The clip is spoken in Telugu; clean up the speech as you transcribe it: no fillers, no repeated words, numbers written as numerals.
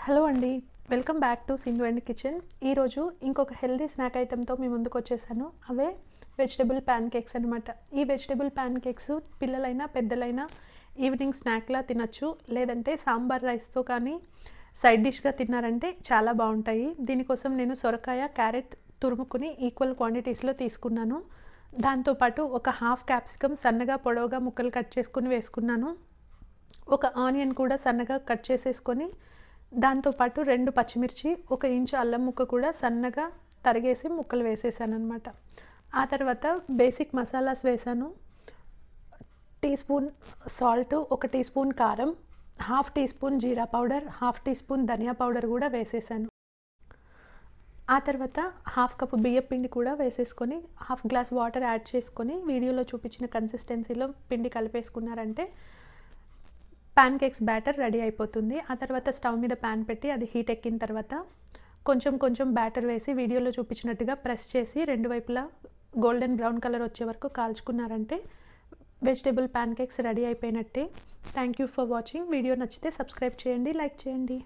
హలో అండి. Welcome back to Sindhu and kitchen. ఈరోజు ఇంకొక హెల్తీ స్నాక్ ఐటెమ్‌తో మీ ముందుకు వచ్చేసాను. అవే వెజిటబుల్ ప్యాన్ కేక్స్ అనమాట. ఈ వెజిటబుల్ ప్యాన్ కేక్స్ పిల్లలైనా, పెద్దలైనా ఈవినింగ్ స్నాక్‌లా తినొచ్చు. లేదంటే సాంబార్ రైస్‌తో కానీ సైడ్ డిష్‌గా తిన్నారంటే చాలా బావుంటాయి. దీనికోసం నేను సొరకాయ, క్యారెట్ తురుముకొని ఈక్వల్ క్వాంటిటీస్‌లో తీసుకున్నాను. దాంతో పాటు ఒక హాఫ్ క్యాప్సికమ్ సన్నగా, పొడవుగా ముక్కలు కట్ చేసుకొని వేసుకున్నాను. ఒక ఆనియన్ కూడా సన్నగా కట్ చేసేసుకొని దాంతో పాటు 2 పచ్చిమిర్చి, 1 ఇంచు అల్లం ముక్క కూడా సన్నగా తరిగేసి ముక్కలు వేసేసాననమాట. ఆ తర్వాత బేసిక్ మసాలాస్ వేశాను. Teaspoon salt, 1 teaspoon కారం, half teaspoon jeera powder, half teaspoon dhania powder కూడా వేసేసాను. ఆ తర్వాత హాఫ్ కప్ బియ్యపు పిండి కూడా వేసేసుకొని, హాఫ్ గ్లాస్ వాటర్ యాడ్ చేసుకొని, వీడియోలో చూపించిన కన్సిస్టెన్సీలో పిండి కలిపేసుకున్నారంటే ప్యాన్ కేక్స్ బ్యాటర్ రెడీ అయిపోతుంది. ఆ తర్వాత స్టవ్ మీద ప్యాన్ పెట్టి అది హీట్ ఎక్కిన తర్వాత కొంచెం కొంచెం బ్యాటర్ వేసి వీడియోలో చూపించినట్టుగా ప్రెస్ చేసి రెండు వైపులా గోల్డెన్ బ్రౌన్ కలర్ వచ్చే వరకు కాల్చుకున్నారంటే వెజిటేబుల్ ప్యాన్ కేక్స్ రెడీ అయిపోయినట్టే. Thank you for watching. Video నచ్చితే సబ్స్క్రైబ్ చేయండి, లైక్ చేయండి.